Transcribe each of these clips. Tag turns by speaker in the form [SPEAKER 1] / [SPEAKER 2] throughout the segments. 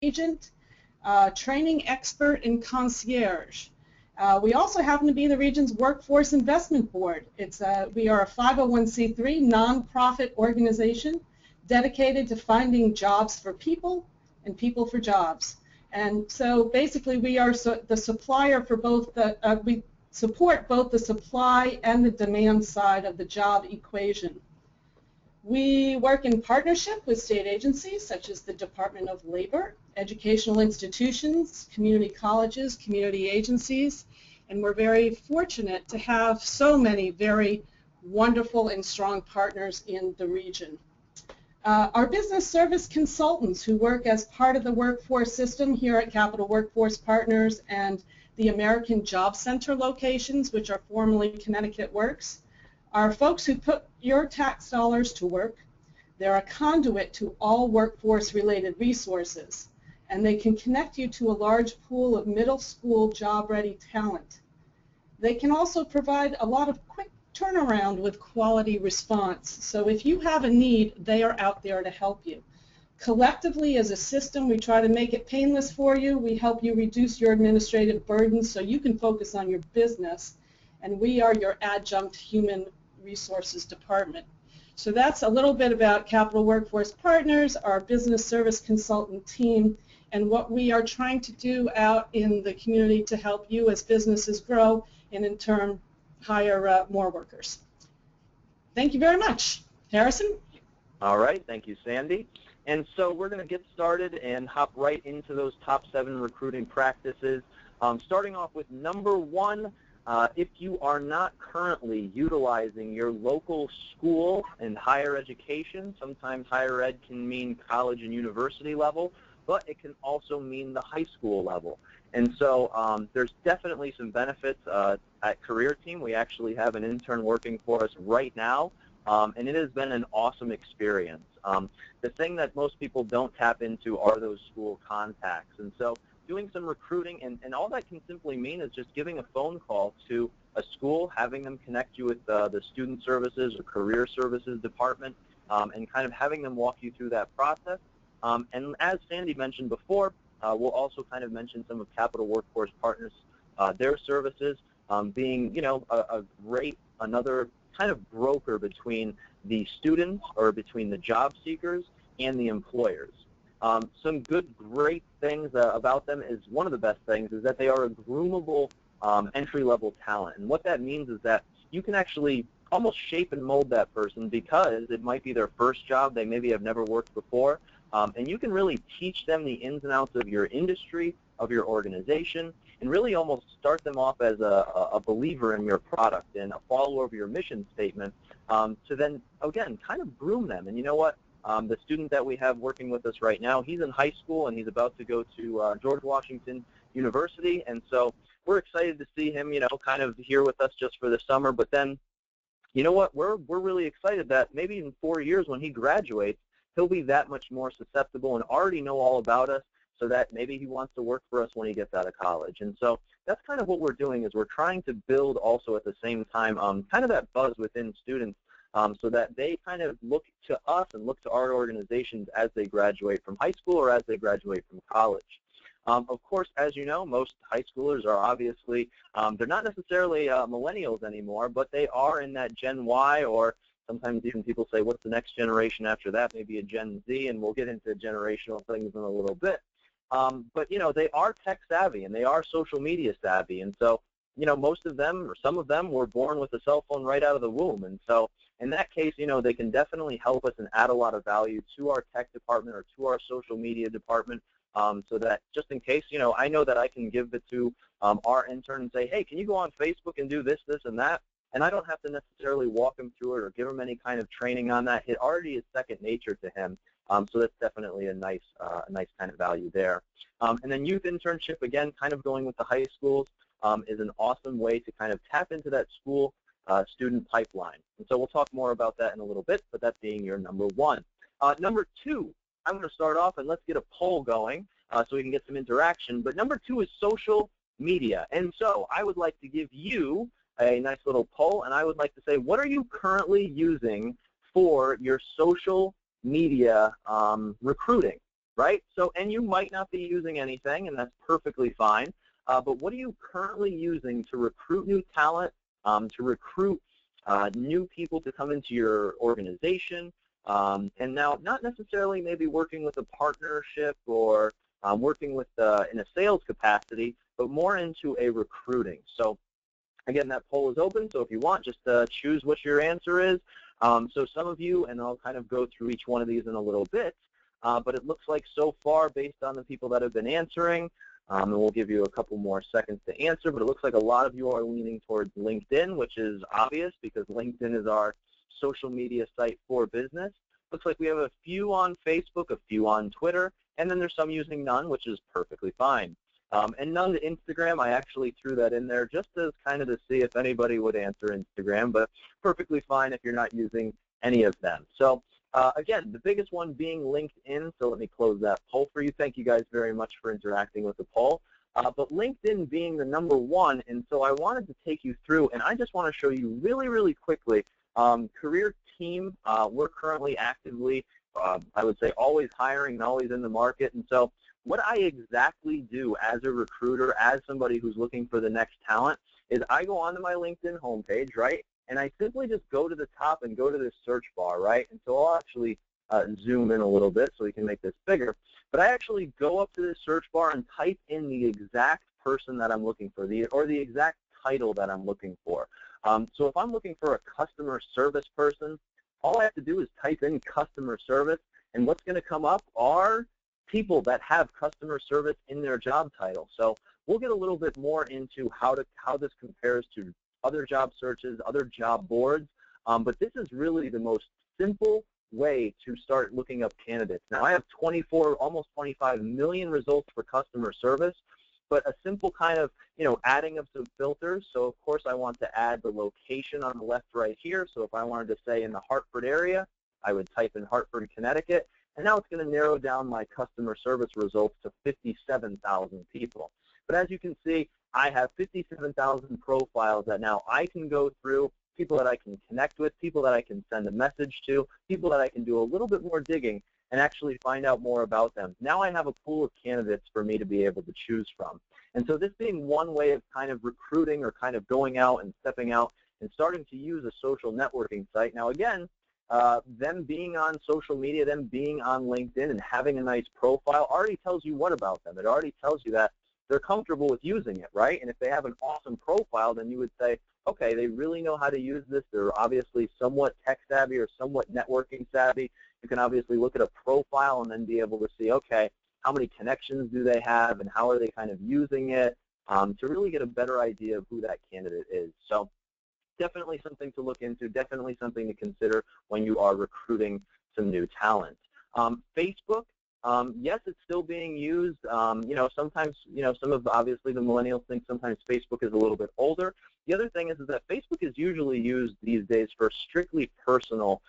[SPEAKER 1] agent, training expert, and concierge. We also happen to be the region's workforce investment board. We are a 501c3 nonprofit organization dedicated to finding jobs for people and people for jobs. And so basically we are the supplier for both we support both the supply and the demand side of the job equation. We work in partnership with state agencies such as the Department of Labor, educational institutions, community colleges, community agencies, and we're very fortunate to have so many very wonderful and strong partners in the region. Our business service consultants who work as part of the workforce system here at Capital Workforce Partners and the AmericanJobCenter locations, which are formerly Connecticut Works, are folks who put your tax dollars to work. They're a conduit to all workforce-related resources, and they can connect you to a large pool of middle school job-ready talent. They can also provide a lot of quick turnaround with quality response. So if you have a need, they are out there to help you. Collectively, as a system, we try to make it painless for you. We help you reduce your administrative burdens so you can focus on your business, and we are your adjunct human resources department. So that's a little bit about Capital Workforce Partners, our business service consultant team, and what we are trying to do out in the community to help you as businesses grow and in turn hire more workers. Thank you very much. Harrison?
[SPEAKER 2] All right, thank you, Sandy. And so we're going to get started and hop right into those top 7 recruiting practices. Starting off with number 1, if you are not currently utilizing your local school and higher education, sometimes higher ed can mean college and university level, but it can also mean the high school level. And so there's definitely some benefits at Career Team. We actually have an intern working for us right now, and it has been an awesome experience. The thing that most people don't tap into are those school contacts. And so doing some recruiting, and all that can simply mean is just giving a phone call to a school, having them connect you with the student services or career services department, and kind of having them walk you through that process. And as Sandy mentioned before, we'll also kind of mention some of Capital Workforce Partners, their services being, you know, another kind of broker between the students or between the job seekers and the employers. Some great things about them is, one of the best things is that they are a groomable entry-level talent. And what that means is that you can actually almost shape and mold that person because it might be their first job. They maybe have never worked before. And you can really teach them the ins and outs of your industry, of your organization, and really almost start them off as a believer in your product and a follower of your mission statement to then, again, kind of groom them. And you know what? The student that we have working with us right now, he's in high school and he's about to go to George Washington University. And so we're excited to see him, you know, kind of here with us just for the summer. But then, you know what? We're really excited that maybe in 4 years when he graduates, he'll be that much more susceptible and already know all about us, so that maybe he wants to work for us when he gets out of college. And so that's kind of what we're doing, is we're trying to build also at the same time kind of that buzz within students so that they kind of look to us and look to our organizations as they graduate from high school or as they graduate from college. Of course, as you know, most high schoolers are obviously, they're not necessarily millennials anymore, but they are in that Gen Y, or sometimes even people say, what's the next generation after that? Maybe a Gen Z, and we'll get into generational things in a little bit. But, you know, they are tech savvy and they are social media savvy. And so, you know, most of them or some of them were born with a cell phone right out of the womb. And so in that case, you know, they can definitely help us and add a lot of value to our tech department or to our social media department, so that just in case, you know, I know that I can give it to our intern and say, hey, can you go on Facebook and do this, this, and that? And I don't have to necessarily walk him through it or give him any kind of training on that. It already is second nature to him. So that's definitely a nice kind of value there. And then youth internship, again, kind of going with the high schools, is an awesome way to kind of tap into that school student pipeline. And so we'll talk more about that in a little bit, but that being your number 1. Number 2, I'm going to start off and let's get a poll going so we can get some interaction. But number 2 is social media. And so I would like to give you a nice little poll, and I would like to say, what are you currently using for your social media recruiting? right? So, and you might not be using anything, and that's perfectly fine. But what are you currently using to recruit new talent, to recruit new people to come into your organization? And now, not necessarily maybe working with a partnership or working with in a sales capacity, but more into a recruiting. So again, that poll is open, so if you want, just choose what your answer is. So some of you, and I'll kind of go through each one of these in a little bit, but it looks like so far, based on the people that have been answering, and we'll give you a couple more seconds to answer, but it looks like a lot of you are leaning towards LinkedIn, which is obvious because LinkedIn is our social media site for business. Looks like we have a few on Facebook, a few on Twitter, and then there's some using none, which is perfectly fine. And none to Instagram. I actually threw that in there just as kind of to see if anybody would answer Instagram, but perfectly fine if you're not using any of them. So again, the biggest one being LinkedIn, so let me close that poll for you. Thank you guys very much for interacting with the poll. But LinkedIn being the #1, and so I wanted to take you through, and I just want to show you really, really quickly, career team, we're currently actively, I would say, always hiring and always in the market, and so what I exactly do as a recruiter, as somebody who's looking for the next talent, is I go onto my LinkedIn homepage, right, and I simply just go to the top and go to this search bar, right, and so I'll actually zoom in a little bit so we can make this bigger, but I actually go up to this search bar and type in the exact person that I'm looking for, or the exact title that I'm looking for. So if I'm looking for a customer service person, all I have to do is type in customer service, and what's going to come up are people that have customer service in their job title. So we'll get a little bit more into how this compares to other job searches, other job boards, but this is really the most simple way to start looking up candidates. Now I have 24, almost 25 million results for customer service, but a simple kind of, adding of some filters. So of course I want to add the location on the left right here. So if I wanted to say in the Hartford area, I would type in Hartford, Connecticut, and now it's going to narrow down my customer service results to 57,000 people. But as you can see, I have 57,000 profiles that now I can go through, people that I can connect with, people that I can send a message to, people that I can do a little bit more digging and actually find out more about them. Now I have a pool of candidates for me to be able to choose from. And so this being one way of kind of recruiting or kind of going out and stepping out and starting to use a social networking site. Now again, them being on social media, them being on LinkedIn and having a nice profile already tells you what about them. It already tells you that they're comfortable with using it, right? And if they have an awesome profile, then you would say, okay, they really know how to use this. They're obviously somewhat tech savvy or somewhat networking savvy. You can obviously look at a profile and then be able to see, okay, how many connections do they have and how are they kind of using it to really get a better idea of who that candidate is. So definitely something to look into, definitely something to consider when you are recruiting some new talent. Facebook, yes, it's still being used. Sometimes, some of obviously the millennials think sometimes Facebook is a little bit older. The other thing is that Facebook is usually used these days for strictly personal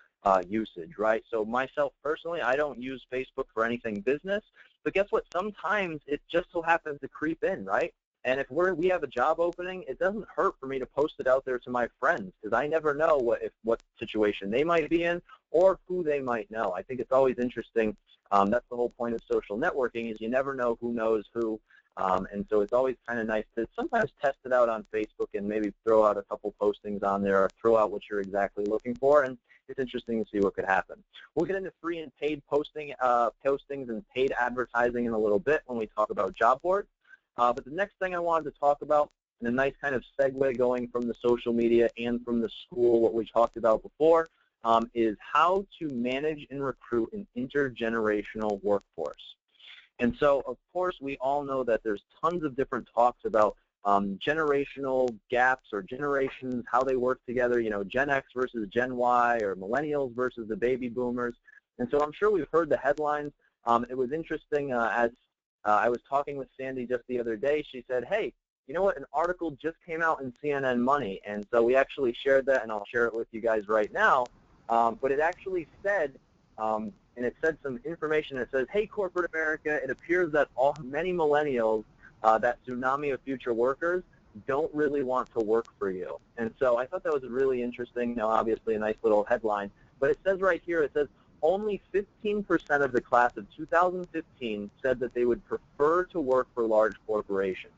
[SPEAKER 2] usage, right? So myself personally, I don't use Facebook for anything business, but guess what? Sometimes it just so happens to creep in, right? And if we have a job opening, it doesn't hurt for me to post it out there to my friends because I never know what situation they might be in or who they might know. I think it's always interesting. That's the whole point of social networking is you never know who knows who. And so it's always kind of nice to sometimes test it out on Facebook and maybe throw out a couple postings on there or throw out what you're exactly looking for. And it's interesting to see what could happen. We'll get into free and paid postings and paid advertising in a little bit when we talk about job boards. But the next thing I wanted to talk about, and a nice kind of segue going from the social media and from the school, what we talked about before, is how to manage and recruit an intergenerational workforce. And so, of course, we all know that there's tons of different talks about generational gaps or generations, how they work together, Gen X versus Gen Y or millennials versus the baby boomers. And so I'm sure we've heard the headlines. It was interesting as I was talking with Sandy just the other day. She said, hey, you know what, an article just came out in CNN Money. And so we actually shared that, and I'll share it with you guys right now. But it actually said, and it said some information. It says, hey, corporate America, it appears that many millennials, that tsunami of future workers, don't really want to work for you. And so I thought that was really interesting, obviously a nice little headline. But it says right here, it says, only 15% of the class of 2015 said that they would prefer to work for large corporations.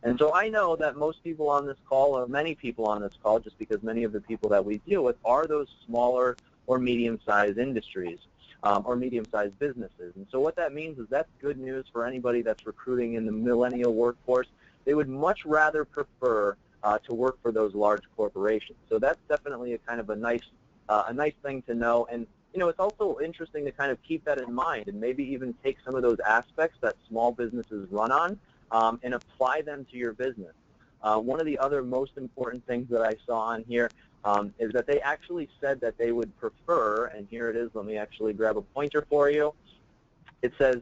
[SPEAKER 2] And so I know that most people on this call, or many people on this call, just because many of the people that we deal with are those smaller or medium-sized industries or medium-sized businesses. And so what that means is that's good news for anybody that's recruiting in the millennial workforce. They would much rather prefer to work for those large corporations. So that's definitely a kind of a nice thing to know. And you know, it's also interesting to kind of keep that in mind and maybe even take some of those aspects that small businesses run on and apply them to your business. One of the other most important things that I saw on here is that they actually said that they would prefer, and here it is, let me actually grab a pointer for you. It says,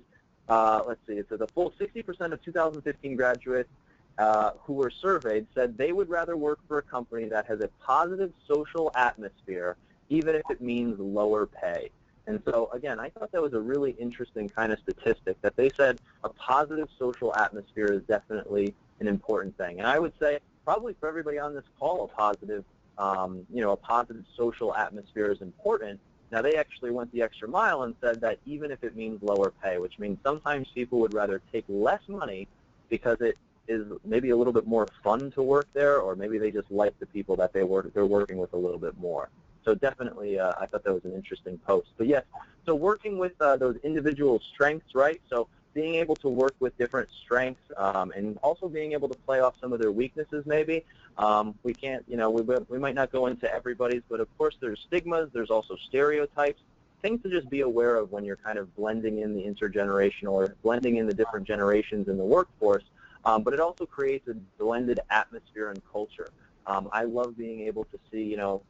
[SPEAKER 2] let's see, it says a full 60% of 2015 graduates who were surveyed said they would rather work for a company that has a positive social atmosphere, even if it means lower pay. And so, again, I thought that was a really interesting kind of statistic, that they said a positive social atmosphere is definitely an important thing. And I would say probably for everybody on this call, a positive social atmosphere is important. Now, they actually went the extra mile and said that even if it means lower pay, which means sometimes people would rather take less money because it is maybe a little bit more fun to work there, or maybe they just like the people that they're working with a little bit more. So definitely, I thought that was an interesting post. But yes, so working with those individual strengths, right? So being able to work with different strengths and also being able to play off some of their weaknesses maybe. We can't, you know, we might not go into everybody's, but of course there's stigmas, there's also stereotypes, things to just be aware of when you're kind of blending in the intergenerational or blending in the different generations in the workforce. But it also creates a blended atmosphere and culture. I love being able to see, you know,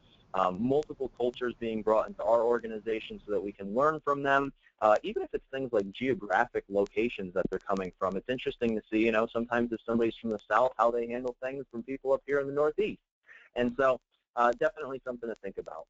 [SPEAKER 2] multiple cultures being brought into our organization so that we can learn from them, even if it's things like geographic locations that they're coming from. It's interesting to see, you know, sometimes if somebody's from the South, how they handle things from people up here in the Northeast. And so definitely something to think about.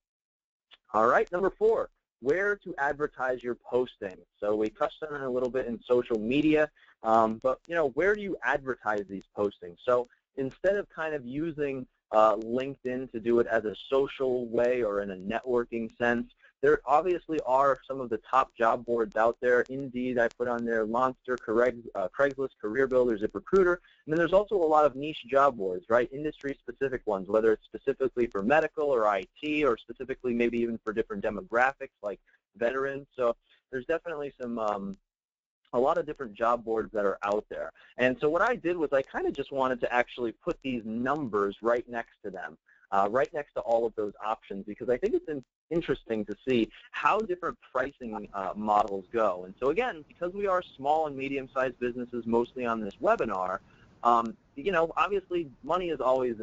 [SPEAKER 2] All right, number 4, where to advertise your posting. So we touched on it a little bit in social media, but, you know, where do you advertise these postings? So instead of kind of using LinkedIn to do it as a social way or in a networking sense, there obviously are some of the top job boards out there. Indeed, I put on there Monster, Craigslist, Career Builder, ZipRecruiter, and then there's also a lot of niche job boards, right? Industry-specific ones, whether it's specifically for medical or IT or specifically maybe even for different demographics like veterans. So there's definitely some a lot of different job boards that are out there. And so what I did was I kind of just wanted to actually put these numbers right next to them, right next to all of those options, because I think it's interesting to see how different pricing models go. And so again, because we are small and medium-sized businesses mostly on this webinar, you know, obviously money is always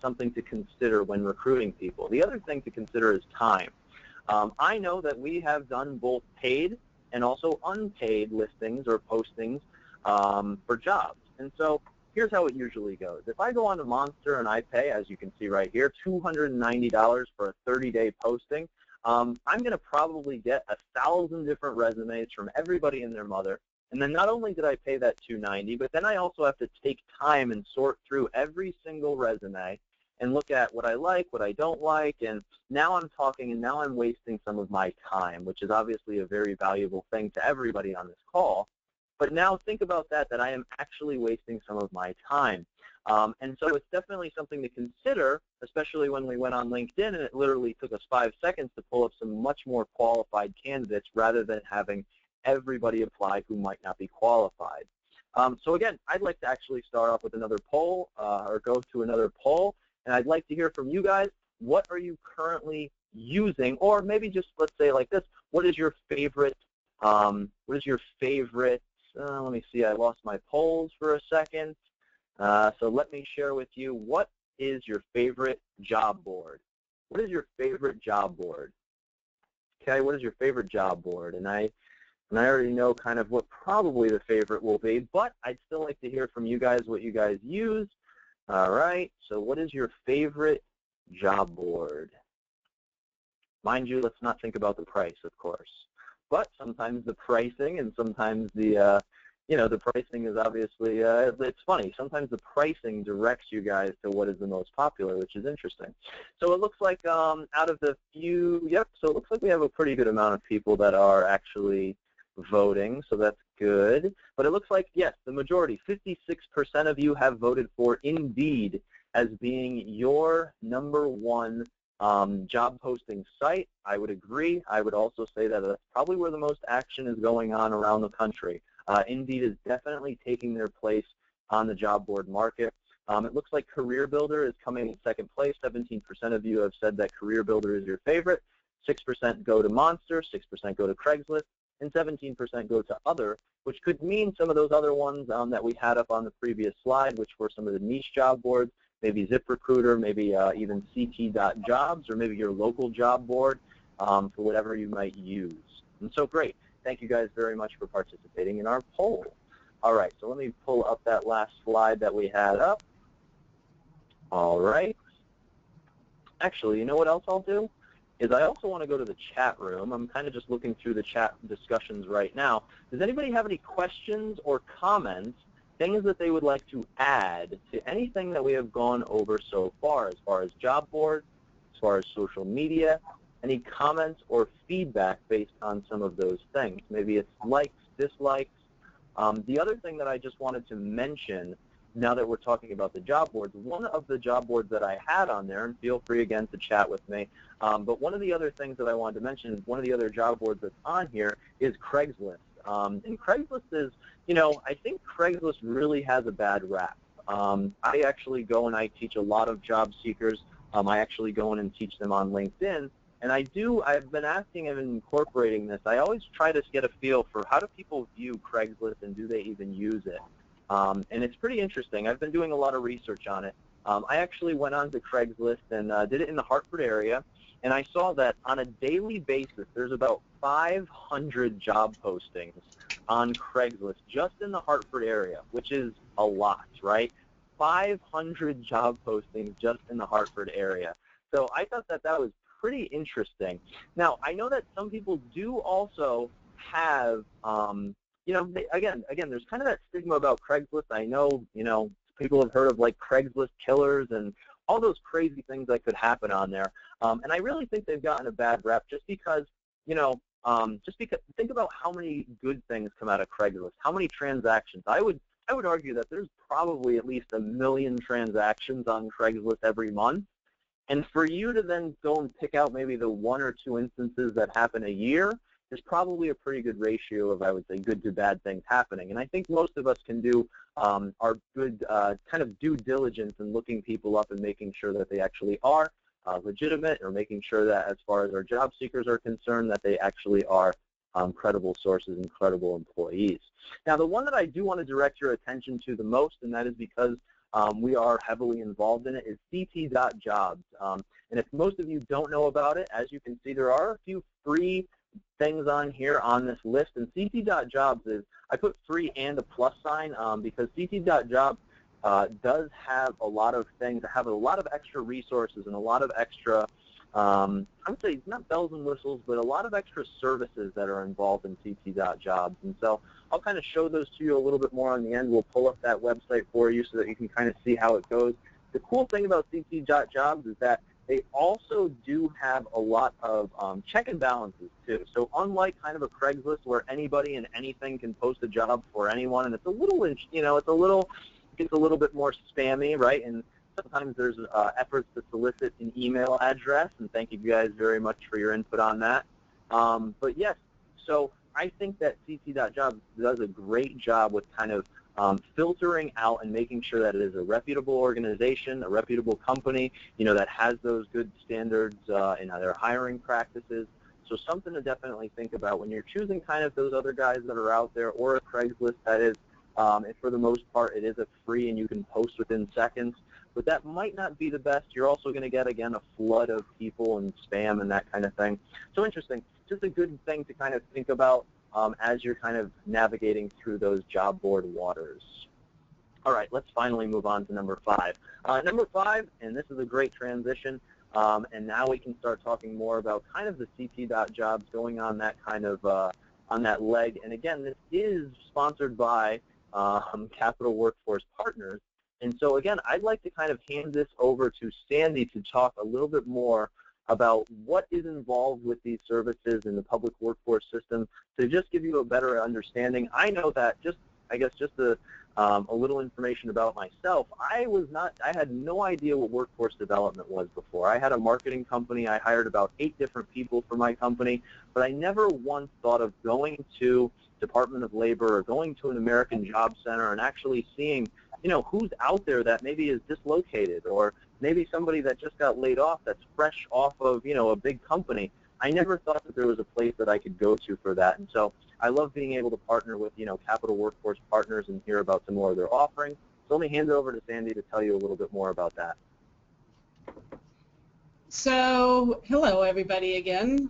[SPEAKER 2] something to consider when recruiting people. The other thing to consider is time. I know that we have done both paid and also unpaid listings or postings for jobs. And so here's how it usually goes. If I go on to Monster and I pay, as you can see right here, $290 for a 30-day posting, I'm going to probably get 1,000 different resumes from everybody and their mother. And then not only did I pay that $290, but then I also have to take time and sort through every single resume and look at what I like, what I don't like, and now I'm talking and now I'm wasting some of my time, which is obviously a very valuable thing to everybody on this call. But now think about that I am actually wasting some of my time. And so it's definitely something to consider, especially when we went on LinkedIn and it literally took us 5 seconds to pull up some much more qualified candidates rather than having everybody apply who might not be qualified. So again, I'd like to actually start off with another poll or go to another poll. And I'd like to hear from you guys. What are you currently using? Or maybe just let's say like this, what is your favorite, let me see, I lost my polls for a second. So let me share with you, what is your favorite job board? What is your favorite job board? Okay, what is your favorite job board? And I already know kind of what probably the favorite will be, but I'd still like to hear from you guys what you guys use. All right, so what is your favorite job board? Mind you, let's not think about the price, of course. But sometimes the pricing and sometimes the the pricing is obviously, it's funny. Sometimes the pricing directs you guys to what is the most popular, which is interesting. So it looks like out of the few, so it looks like we have a pretty good amount of people that are actually voting, so that's good. But it looks like, yes, the majority, 56% of you have voted for Indeed as being your #1 job posting site. I would agree. I would also say that that's probably where the most action is going on around the country. Indeed is definitely taking their place on the job board market. It looks like Career Builder is coming in second place. 17% of you have said that Career Builder is your favorite. 6% go to Monster, 6% go to Craigslist, and 17% go to Other, which could mean some of those other ones that we had up on the previous slide, which were some of the niche job boards, maybe ZipRecruiter, maybe even CT.jobs, or maybe your local job board for whatever you might use. And so great. Thank you guys very much for participating in our poll. All right, so let me pull up that last slide that we had up. All right. Actually, you know what else I'll do? Is I also want to go to the chat room. I'm kind of just looking through the chat discussions right now. Does anybody have any questions or comments, things that they would like to add to anything that we have gone over so far as job boards, as far as social media? Any comments or feedback based on some of those things? Maybe it's likes, dislikes. The other thing that I just wanted to mention, now that we're talking about the job boards, one of the job boards that I had on there, and feel free again to chat with me, but one of the other things that I wanted to mention, one of the other job boards that's on here is Craigslist. And Craigslist is, I think Craigslist really has a bad rap. I actually go and I teach a lot of job seekers. I actually go in and teach them on LinkedIn. And I've been asking and incorporating this. I always try to get a feel for how do people view Craigslist and do they even use it. And it's pretty interesting. I've been doing a lot of research on it. I actually went on to Craigslist and did it in the Hartford area, and I saw that on a daily basis there's about 500 job postings on Craigslist just in the Hartford area, which is a lot, right? 500 job postings just in the Hartford area. So I thought that that was pretty interesting. Now, I know that some people do also have again, there's kind of that stigma about Craigslist. I know, people have heard of like Craigslist killers and all those crazy things that could happen on there. And I really think they've gotten a bad rep just because, think about how many good things come out of Craigslist, how many transactions. I would argue that there's probably at least 1 million transactions on Craigslist every month. And for you to then go and pick out maybe the 1 or 2 instances that happen a year, there's probably a pretty good ratio of, I would say, good to bad things happening. And I think most of us can do our good kind of due diligence in looking people up and making sure that they actually are legitimate, or making sure that as far as our job seekers are concerned that they actually are credible sources and credible employees. Now, the one that I do want to direct your attention to the most, and that is because we are heavily involved in it, is CT.jobs. And if most of you don't know about it, as you can see, there are a few free things on here on this list, and CT.jobs is, I put free and a plus sign because CT.jobs does have a lot of things, have a lot of extra resources and a lot of extra, I would say not bells and whistles, but a lot of extra services that are involved in CT.jobs. And so I'll kind of show those to you a little bit more on the end. We'll pull up that website for you so that you can kind of see how it goes. The cool thing about CT.jobs is that they also do have a lot of check and balances too. So unlike kind of a Craigslist where anybody and anything can post a job for anyone, and it's a little, it gets a little bit more spammy, right? And sometimes there's efforts to solicit an email address, and thank you guys very much for your input on that. But yes, so I think that CT.jobs does a great job with kind of filtering out and making sure that it is a reputable organization, a reputable company, that has those good standards in their hiring practices. So something to definitely think about when you're choosing kind of those other guys that are out there, or a Craigslist that is, and for the most part, it is a free and you can post within seconds. But that might not be the best. You're also going to get, again, a flood of people and spam and that kind of thing. So interesting. Just a good thing to kind of think about as you're kind of navigating through those job board waters. All right, let's finally move on to number 5. Number 5, and this is a great transition, and now we can start talking more about kind of the CT.jobs, going on that kind of on that leg. And again, this is sponsored by Capital Workforce Partners. And so again, I'd like to kind of hand this over to Sandy to talk a little bit more about what is involved with these services in the public workforce system to just give you a better understanding. I know that just a little information about myself. I had no idea what workforce development was before. I had a marketing company. I hired about 8 different people for my company, but I never once thought of going to Department of Labor or going to an American Job Center and actually seeing, who's out there that maybe is dislocated, or maybe somebody that just got laid off that's fresh off of, a big company. I never thought that there was a place that I could go to for that. And so I love being able to partner with, Capital Workforce Partners and hear about some more of their offerings. So let me hand it over to Sandy to tell you a little bit more about that.
[SPEAKER 1] So, hello everybody again.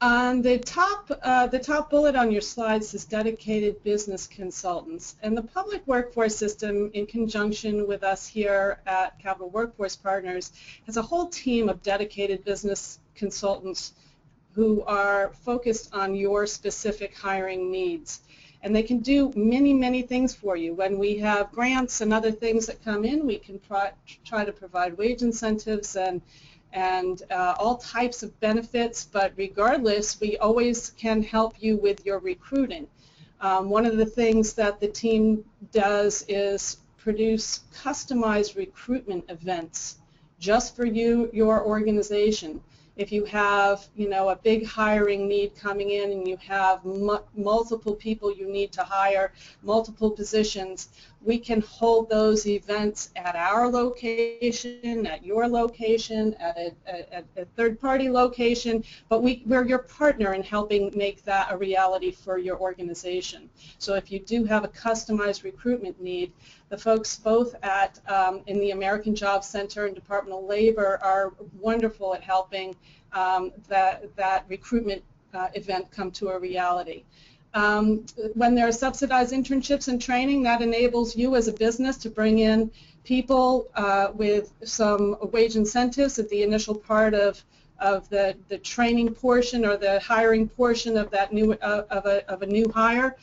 [SPEAKER 1] On the top bullet on your slides is dedicated business consultants, and the public workforce system, in conjunction with us here at Capital Workforce Partners, has a whole team of dedicated business consultants who are focused on your specific hiring needs. And they can do many, many things for you. When we have grants and other things that come in, we can try to provide wage incentives and all types of benefits, but regardless, we always can help you with your recruiting. One of the things that the team does is produce customized recruitment events just for you, your organization. If you have, a big hiring need coming in and you have multiple people you need to hire, multiple positions, we can hold those events at our location, at your location, at a third-party location, but we're your partner in helping make that a reality for your organization. So if you do have a customized recruitment need, the folks both at in the American Job Center and Department of Labor are wonderful at helping that recruitment event come to a reality. When there are subsidized internships and training, that enables you as a business to bring in people with some wage incentives at the initial part of the training portion or the hiring portion of that of a new hire.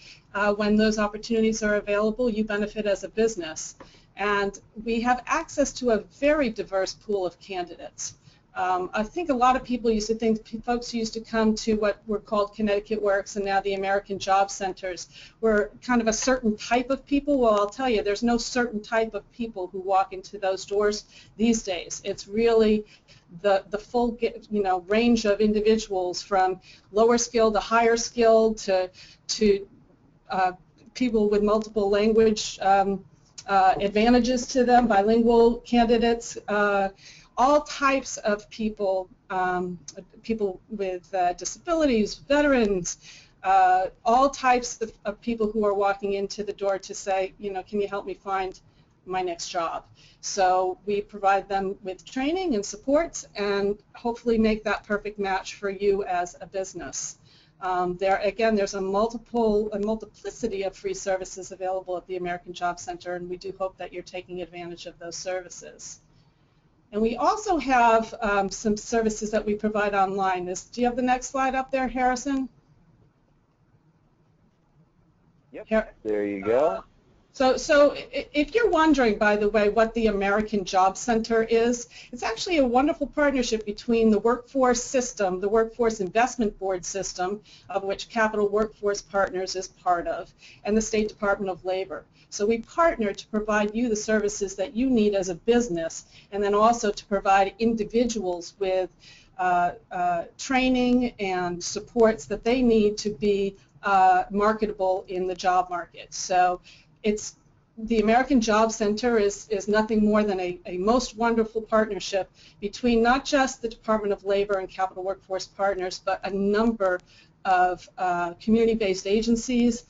[SPEAKER 1] When those opportunities are available, you benefit as a business. And we have access to a very diverse pool of candidates. I think a lot of people used to think, folks used to come to what were called Connecticut Works and now the American Job Centers were kind of a certain type of people. Well, I'll tell you, there's no certain type of people who walk into those doors these days. It's really the full range of individuals, from lower skilled to higher skilled to people with multiple language advantages to them, bilingual candidates, all types of people, people with disabilities, veterans, all types of people who are walking into the door to say, can you help me find my next job? So we provide them with training and supports and hopefully make that perfect match for you as a business. There's a multiplicity of free services available at the American Job Center, and we do hope that you're taking advantage of those services. And we also have some services that we provide online. Do you have the next slide up there, Harrison?
[SPEAKER 2] Yep, there you go.
[SPEAKER 1] So if you're wondering, by the way, what the American Job Center is, it's actually a wonderful partnership between the workforce system, the Workforce Investment Board system, of which Capital Workforce Partners is part of, and the State Department of Labor. So we partner to provide you the services that you need as a business, and then also to provide individuals with training and supports that they need to be marketable in the job market. So the American Job Center is nothing more than a most wonderful partnership between not just the Department of Labor and Capital Workforce Partners, but a number of community-based agencies,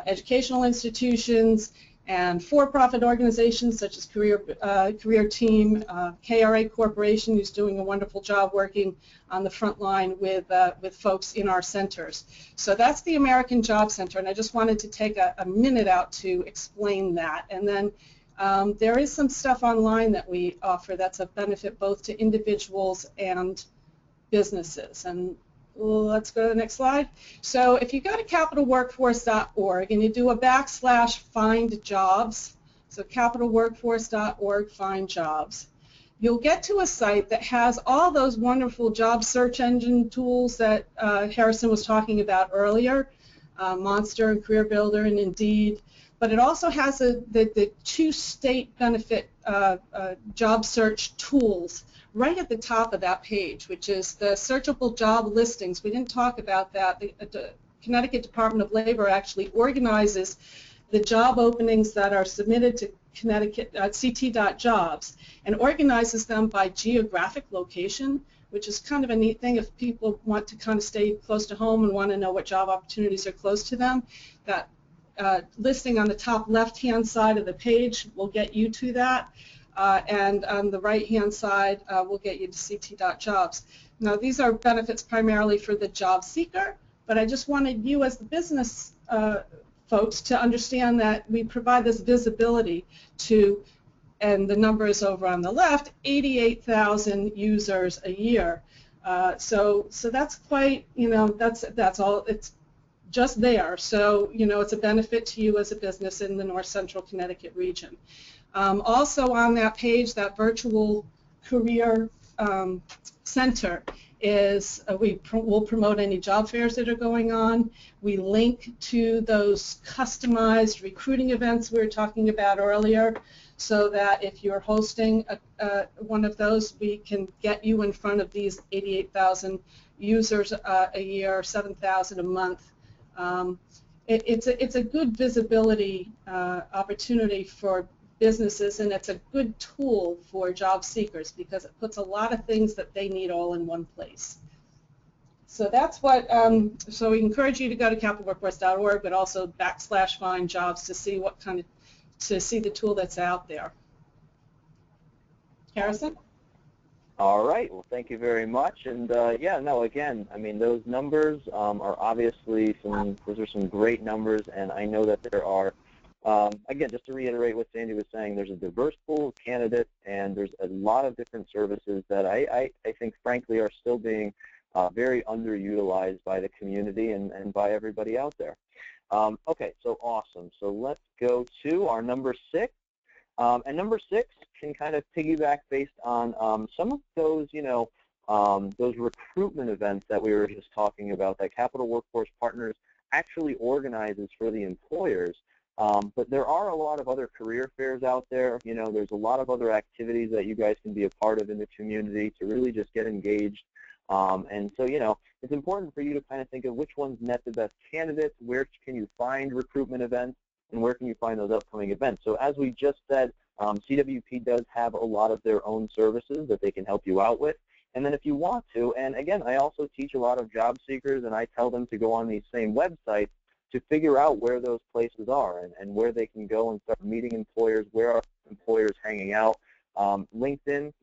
[SPEAKER 1] educational institutions, and for-profit organizations such as Career Team, KRA Corporation, who's doing a wonderful job working on the front line with folks in our centers. So that's the American Job Center, and I just wanted to take a minute out to explain that. And then there is some stuff online that we offer that's of benefit both to individuals and businesses. And let's go to the next slide. So if you go to capitalworkforce.org and you do a /find jobs, so capitalworkforce.org find jobs, you'll get to a site that has all those wonderful job search engine tools that Harrison was talking about earlier, Monster and Career Builder and Indeed, but it also has the two state benefit job search tools right at the top of that page, which is the searchable job listings. We didn't talk about that. The Connecticut Department of Labor actually organizes the job openings that are submitted to Connecticut CT.jobs and organizes them by geographic location, which is kind of a neat thing if people want to kind of stay close to home and want to know what job opportunities are close to them. That listing on the top left-hand side of the page will get you to that, and on the right-hand side will get you to CT.jobs. Now, these are benefits primarily for the job seeker, but I just wanted you as the business folks to understand that we provide this visibility to, and the number is over on the left, 88,000 users a year. So that's quite, that's all, it's just there. So, it's a benefit to you as a business in the North Central Connecticut region. Also on that page, that virtual career center is we'll promote any job fairs that are going on. We link to those customized recruiting events we were talking about earlier, so that if you're hosting one of those, we can get you in front of these 88,000 users a year, 7,000 a month. It's a good visibility opportunity for businesses, and it's a good tool for job seekers because it puts a lot of things that they need all in one place. So that's what, so we encourage you to go to capitalworkforce.org, but also /find jobs to see what kind of, to see the tool that's out there. Harrison?
[SPEAKER 2] All right. Well, thank you very much. And yeah, no, again, I mean, those numbers are obviously those are some great numbers, and I know that there are, again, just to reiterate what Sandy was saying, there's a diverse pool of candidates, and there's a lot of different services that I think, frankly, are still being very underutilized by the community and by everybody out there. Okay, so awesome. So let's go to our number 6. And number 6 can kind of piggyback based on some of those, those recruitment events that we were just talking about that Capital Workforce Partners actually organizes for the employers. But there are a lot of other career fairs out there. There's a lot of other activities that you guys can be a part of in the community to really just get engaged. And so, it's important for you to kind of think of which ones net the best candidates, where can you find recruitment events, and where can you find those upcoming events. So as we just said, CWP does have a lot of their own services that they can help you out with. And then if you want to, and again, I also teach a lot of job seekers, and I tell them to go on these same websites to figure out where those places are and where they can go and start meeting employers, where are employers hanging out. LinkedIn,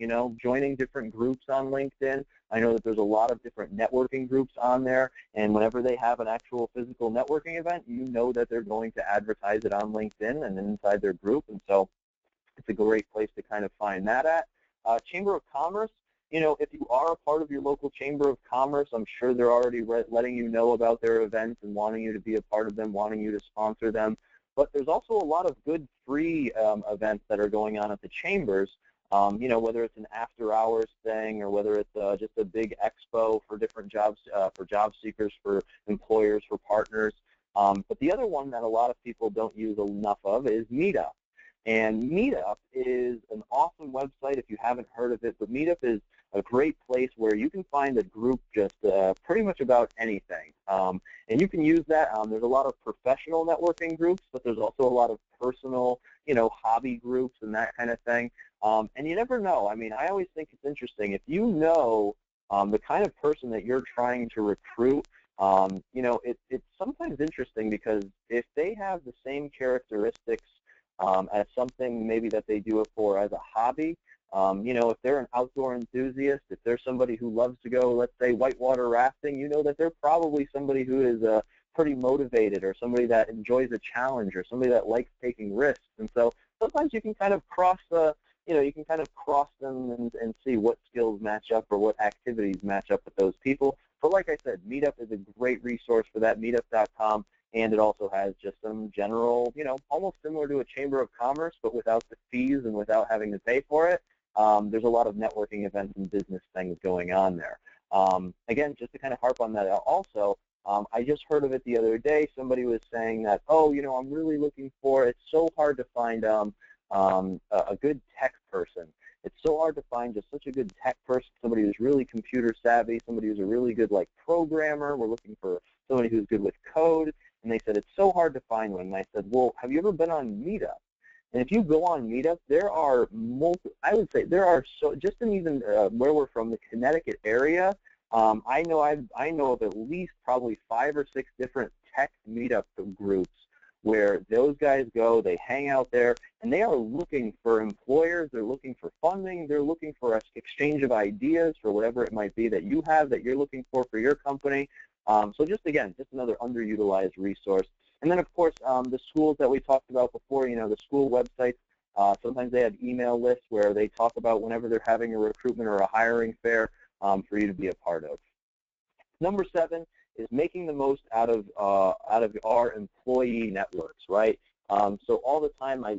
[SPEAKER 2] joining different groups on LinkedIn. I know that there's a lot of different networking groups on there, and whenever they have an actual physical networking event, you know that they're going to advertise it on LinkedIn and inside their group, and so it's a great place to kind of find that at. Chamber of Commerce, if you are a part of your local Chamber of Commerce, I'm sure they're already letting you know about their events and wanting you to be a part of them, wanting you to sponsor them. But there's also a lot of good free events that are going on at the chambers, whether it's an after-hours thing or whether it's just a big expo for different jobs, for job seekers, for employers, for partners. But the other one that a lot of people don't use enough of is Meetup. And Meetup is an awesome website if you haven't heard of it, but Meetup is a great place where you can find a group just pretty much about anything. And you can use that. There's a lot of professional networking groups, but there's also a lot of personal, hobby groups and that kind of thing. And you never know. I mean, I always think it's interesting. If you know the kind of person that you're trying to recruit, it's sometimes interesting because if they have the same characteristics as something maybe that they do it for as a hobby, if they're an outdoor enthusiast, if they're somebody who loves to go, let's say, whitewater rafting, you know that they're probably somebody who is pretty motivated or somebody that enjoys a challenge or somebody that likes taking risks. And so sometimes you can kind of cross them and see what skills match up or what activities match up with those people. But like I said, Meetup is a great resource for that, meetup.com, and it also has just some general, almost similar to a chamber of commerce, but without the fees and without having to pay for it. There's a lot of networking events and business things going on there. Again, just to kind of harp on that also, I just heard of it the other day. Somebody was saying that, oh, I'm really looking for, it's so hard to find a good tech person. It's so hard to find just such a good tech person, somebody who's really computer savvy, somebody who's a really good programmer. We're looking for somebody who's good with code. And they said it's so hard to find one. And I said, well, have you ever been on Meetup? And if you go on Meetup, there are I would say there are just in even where we're from, the Connecticut area, I know of at least probably 5 or 6 different tech Meetup groups where those guys go, they hang out there, and they are looking for employers, they're looking for funding, they're looking for an exchange of ideas for whatever it might be that you have that you're looking for your company. So just another underutilized resource. And then, of course, the schools that we talked about before, the school websites, sometimes they have email lists where they talk about whenever they're having a recruitment or a hiring fair for you to be a part of. Number 7 is making the most out of our employee networks, right? So all the time, I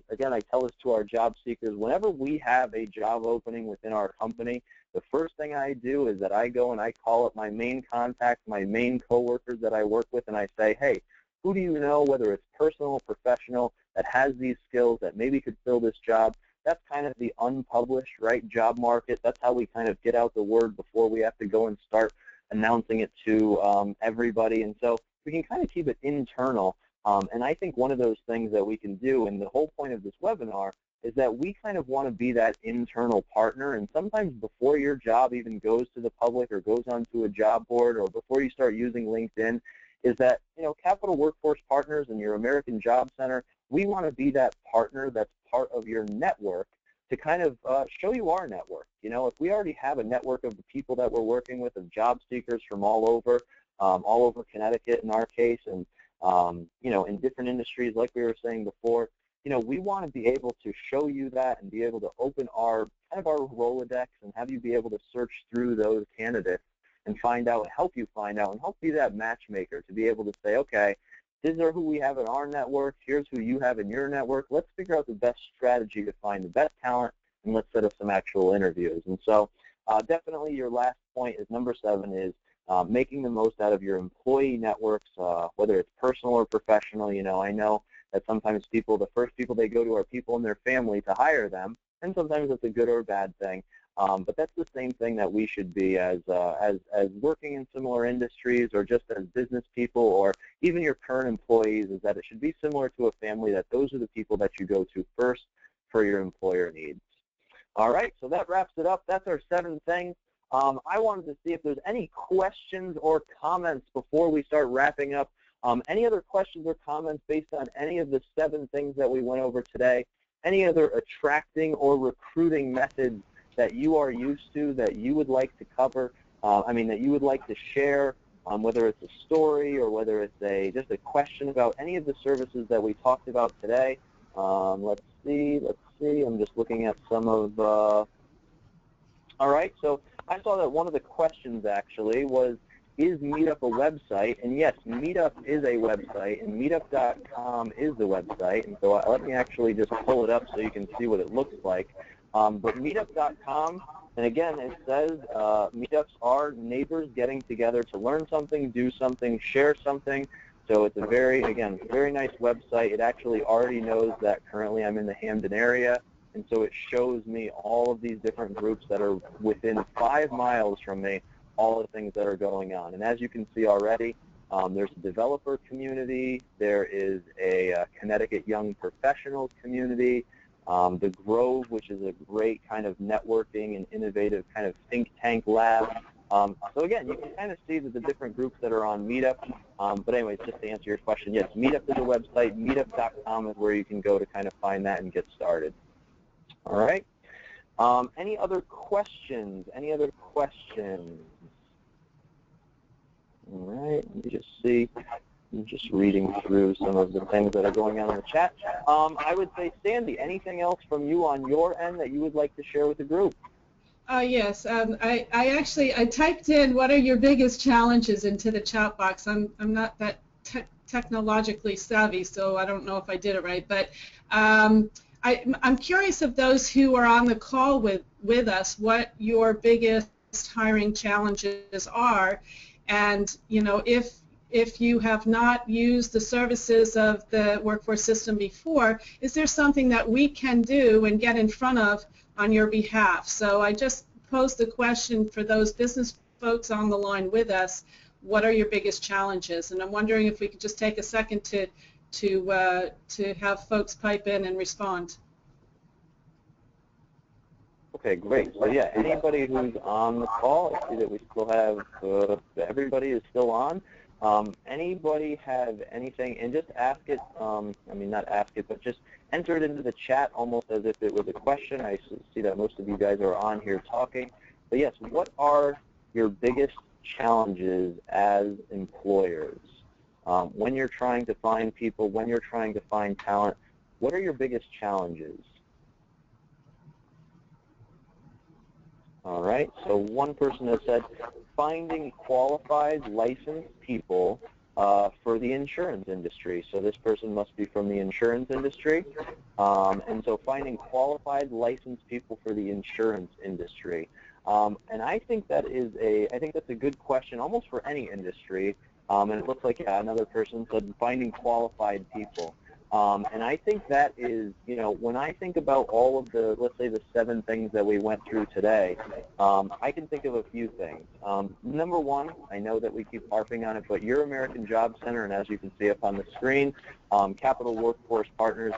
[SPEAKER 2] tell this to our job seekers, whenever we have a job opening within our company, the first thing I do is that I go and I call up my main contacts, my main coworkers that I work with, and I say, hey, who do you know, whether it's personal or professional, that has these skills that maybe could fill this job? That's kind of the unpublished, right, job market. That's how we kind of get out the word before we have to go and start announcing it to everybody. And so we can kind of keep it internal. And I think one of those things that we can do, and the whole point of this webinar, is that we kind of want to be that internal partner. And sometimes before your job even goes to the public or goes onto a job board or before you start using LinkedIn, is that, Capital Workforce Partners and your American Job Center, we want to be that partner that's part of your network to kind of show you our network. If we already have a network of the people that we're working with, of job seekers from all over Connecticut in our case, and in different industries like we were saying before, we want to be able to show you that and be able to open our Rolodex and have you be able to search through those candidates and help you find out, and help be that matchmaker to be able to say, okay, these are who we have in our network, here's who you have in your network, let's figure out the best strategy to find the best talent, and let's set up some actual interviews. And so definitely your last point is number 7 is making the most out of your employee networks, whether it's personal or professional. I know that sometimes the first people they go to are people in their family to hire them, and sometimes it's a good or a bad thing. But that's the same thing that we should be as working in similar industries, or just as business people, or even your current employees, is that it should be similar to a family, that those are the people that you go to first for your employer needs. All right, so that wraps it up. That's our 7 things. I wanted to see if there's any questions or comments before we start wrapping up. Any other questions or comments based on any of the 7 things that we went over today? Any other attracting or recruiting methods that you are used to, that you would like to cover, that you would like to share, whether it's a story or whether it's just a question about any of the services that we talked about today? Let's see, I'm just looking at some of, all right, so I saw that one of the questions actually was, is Meetup a website? And yes, Meetup is a website, and meetup.com is the website. And so let me actually just pull it up so you can see what it looks like. But meetup.com, and again, it says meetups are neighbors getting together to learn something, do something, share something. So it's a very nice website. It actually already knows that currently I'm in the Hamden area, and so it shows me all of these different groups that are within 5 miles from me, all the things that are going on. And as you can see already, there's a developer community, there is a Connecticut Young Professionals community, the Grove, which is a great kind of networking and innovative kind of think tank lab. So again, you can kind of see that the different groups that are on Meetup. But anyways, just to answer your question, yes, Meetup is a website. Meetup.com is where you can go to kind of find that and get started. All right. Any other questions? Any other questions? All right, let me just see. I'm just reading through some of the things that are going on in the chat. I would say, Sandy, anything else from you on your end that you would like to share with the group?
[SPEAKER 1] Yes, I typed in what are your biggest challenges into the chat box. I'm not that technologically savvy, so I don't know if I did it right. But I'm curious of those who are on the call with us, what your biggest hiring challenges are, and if you have not used the services of the workforce system before, is there something that we can do and get in front of on your behalf? So I just posed the question for those business folks on the line with us, what are your biggest challenges? And I'm wondering if we could just take a second to have folks pipe in and respond.
[SPEAKER 2] Okay, great. So yeah, anybody who's on the call, I see that we still have, everybody is still on. Anybody have anything, and just ask it, I mean not ask it, but just enter it into the chat almost as if it was a question. I see that most of you guys are on here talking. But yes, what are your biggest challenges as employers? When you're trying to find people, when you're trying to find talent, what are your biggest challenges? All right, so one person has said finding qualified licensed people for the insurance industry. So this person must be from the insurance industry. And so finding qualified licensed people for the insurance industry. And I think that is that's a good question almost for any industry. And it looks like, yeah, another person said finding qualified people. And I think that is, when I think about all of the, let's say the 7 things that we went through today, I can think of a few things. Number one, I know that we keep harping on it, but your American Job Center, and as you can see up on the screen, Capital Workforce Partners,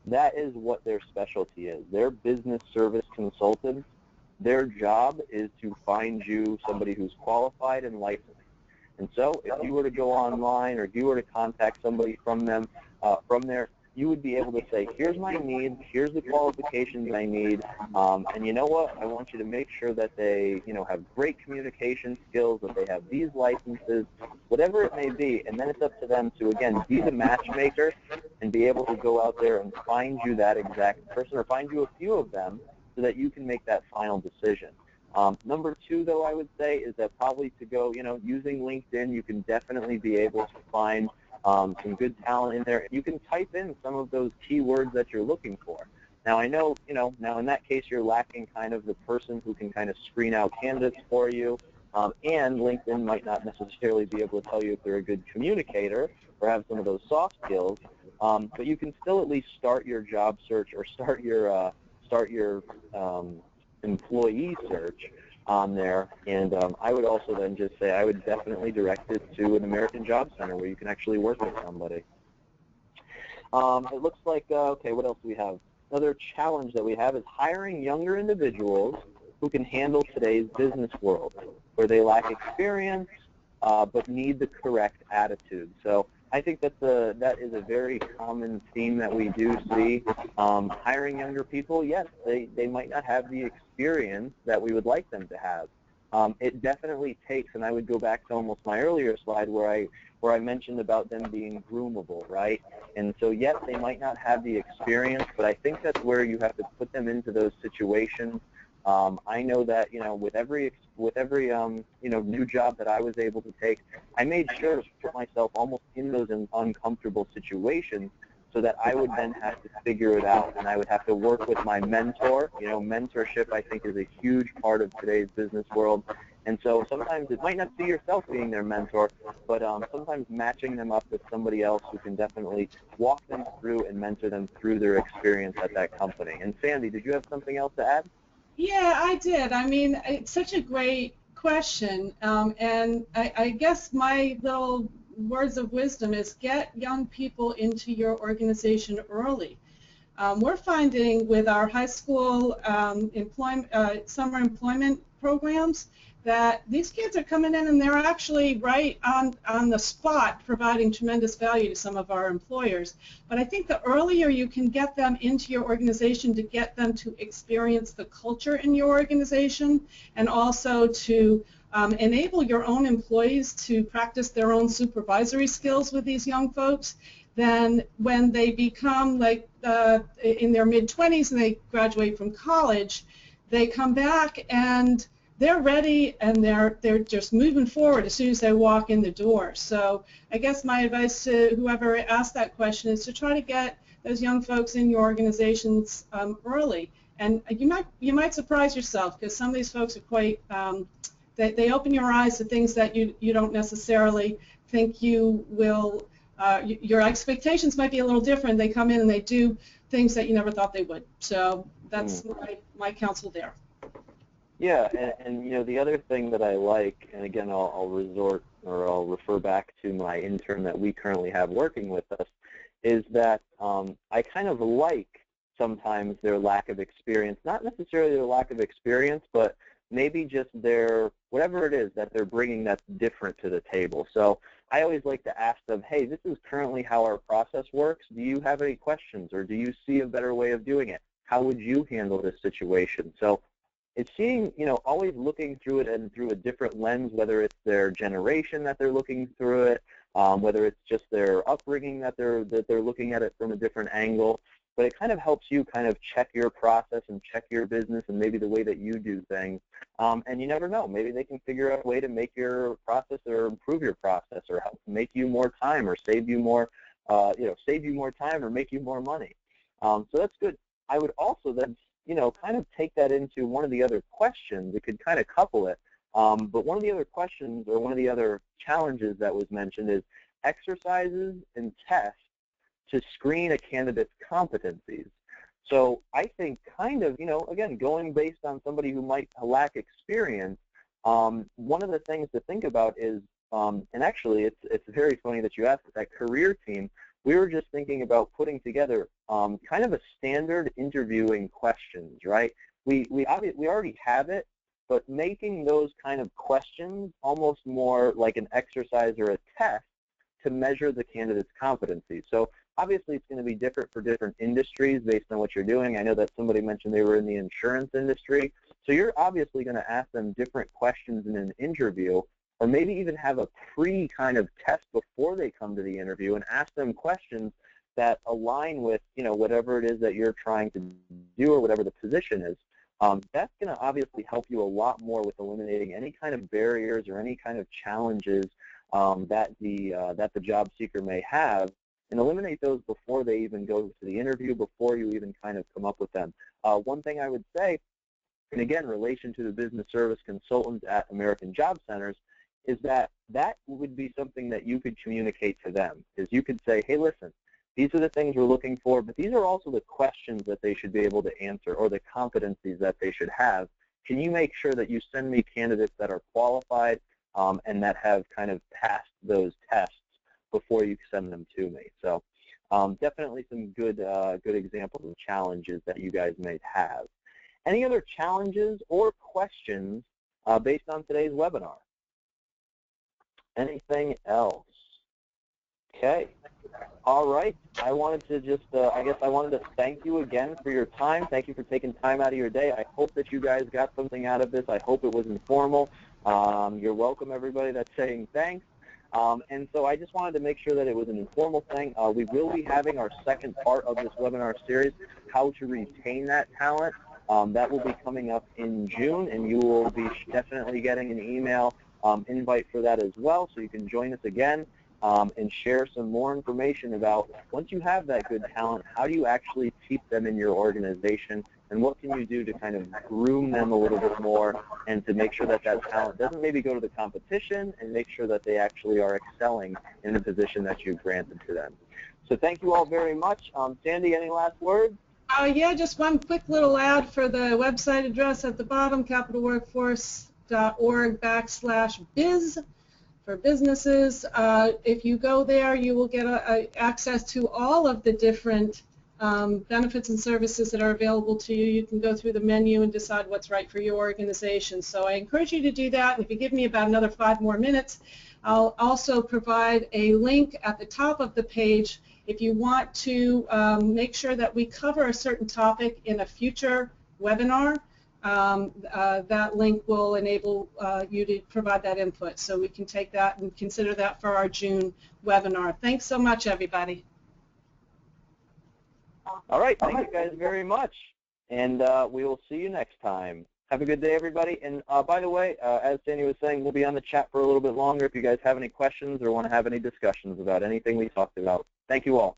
[SPEAKER 2] that is what their specialty is. They're business service consultants. Their job is to find you somebody who's qualified and licensed. And so if you were to go online or if you were to contact somebody from them, from there, you would be able to say, here's my needs, here's the qualifications I need, and you know what, I want you to make sure that they, have great communication skills, that they have these licenses, whatever it may be, and then it's up to them to, again, be the matchmaker and be able to go out there and find you that exact person or find you a few of them so that you can make that final decision. Number 2, though, I would say is that probably to go, using LinkedIn, you can definitely be able to find some good talent in there. You can type in some of those keywords that you're looking for. Now, I know, now in that case, you're lacking kind of the person who can kind of screen out candidates for you, and LinkedIn might not necessarily be able to tell you if they're a good communicator or have some of those soft skills, but you can still at least start your job search or start your employee search on there, and I would also then just say I would definitely direct it to an American Job Center where you can actually work with somebody. It looks like, okay, what else do we have? Another challenge that we have is hiring younger individuals who can handle today's business world, where they lack experience but need the correct attitude. So I think that is a very common theme that we do see. Hiring younger people, yes, they might not have the experience that we would like them to have. It definitely takes, and I would go back to almost my earlier slide where I mentioned about them being groomable, right? And so yes, they might not have the experience, but I think that's where you have to put them into those situations. I know that with every new job that I was able to take, I made sure to put myself almost in those uncomfortable situations so that I would then have to figure it out, and I would have to work with my mentor. Mentorship I think is a huge part of today's business world, and so sometimes it might not be yourself being their mentor, but sometimes matching them up with somebody else who can definitely walk them through and mentor them through their experience at that company. And Sandy, did you have something else to add?
[SPEAKER 1] Yeah, I did. I mean, it's such a great question, and I guess my little words of wisdom is get young people into your organization early. We're finding with our high school summer employment programs that these kids are coming in and they're actually right on the spot providing tremendous value to some of our employers. But I think the earlier you can get them into your organization to get them to experience the culture in your organization and also to enable your own employees to practice their own supervisory skills with these young folks, then when they become like in their mid-20s and they graduate from college, they come back and they're ready and they're just moving forward as soon as they walk in the door. So I guess my advice to whoever asked that question is to try to get those young folks in your organizations early. And you might surprise yourself, because some of these folks are quite they open your eyes to things that you don't necessarily think you will. Your expectations might be a little different. They come in and they do things that you never thought they would. So that's my counsel there.
[SPEAKER 2] Yeah, and you know, the other thing that I like, and again I'll refer back to my intern that we currently have working with us, is that I kind of like sometimes their lack of experience, not necessarily their lack of experience, but maybe just their, whatever it is that they're bringing that's different to the table. So I always like to ask them, hey, this is currently how our process works. Do you have any questions, or do you see a better way of doing it? How would you handle this situation? So it's seeing, you know, always looking through it and through a different lens, whether it's their generation that they're looking through it, whether it's just their upbringing that they're looking at it from a different angle. But it kind of helps you kind of check your process and check your business and maybe the way that you do things. And you never know. Maybe they can figure out a way to make your process or improve your process, or help make you more time, or save you more, save you more time or make you more money. So that's good. I would also then, you know, kind of take that into one of the other questions. It could kind of couple it. But one of the other questions, or one of the other challenges that was mentioned, is exercises and tests to screen a candidate's competencies. So I think kind of, you know, again, going based on somebody who might lack experience, one of the things to think about is, and actually it's very funny that you asked, that career team, we were just thinking about putting together kind of a standard interviewing questions, right? We already have it, but making those kind of questions almost more like an exercise or a test to measure the candidate's competency. So obviously it's going to be different for different industries based on what you're doing. I know that somebody mentioned they were in the insurance industry. So you're obviously going to ask them different questions in an interview, or maybe even have a kind of test before they come to the interview and ask them questions that align with, you know, whatever it is that you're trying to do or whatever the position is. That's going to obviously help you a lot more with eliminating any kind of barriers or any kind of challenges that the job seeker may have, and eliminate those before they even go to the interview, before you even kind of come up with them. One thing I would say, and again, in relation to the business service consultants at American Job Centers, is that would be something that you could communicate to them. Is you could say, hey, listen, these are the things we're looking for, but these are also the questions that they should be able to answer, or the competencies that they should have. Can you make sure that you send me candidates that are qualified and that have kind of passed those tests before you send them to me? So definitely some good examples of challenges that you guys may have. Any other challenges or questions based on today's webinar? Anything else? Okay. All right. I wanted to just, I guess I wanted to thank you again for your time. Thank you for taking time out of your day. I hope that you guys got something out of this. I hope it was informal. You're welcome, everybody that's saying thanks. And so I just wanted to make sure that it was an informal thing. We will be having our second part of this webinar series, how to retain that talent. That will be coming up in June, and you will be definitely getting an email invite for that as well, so you can join us again and share some more information about, once you have that good talent, how do you actually keep them in your organization, and what can you do to kind of groom them a little bit more, and to make sure that that talent doesn't maybe go to the competition, and make sure that they actually are excelling in the position that you've granted to them. So thank you all very much. Sandy, any last words?
[SPEAKER 1] Yeah, just one quick little ad for the website address at the bottom, capitalworkforce.org/biz for businesses. If you go there, you will get access to all of the different benefits and services that are available to you. You can go through the menu and decide what's right for your organization. So I encourage you to do that. And if you give me about another 5 more minutes, I'll also provide a link at the top of the page if you want to make sure that we cover a certain topic in a future webinar. That link will enable you to provide that input, so we can take that and consider that for our June webinar. Thanks so much, everybody.
[SPEAKER 2] All right, thank you guys very much. and we will see you next time. Have a good day, everybody. And by the way, as Sandy was saying, we'll be on the chat for a little bit longer if you guys have any questions or want to have any discussions about anything we talked about. Thank you all.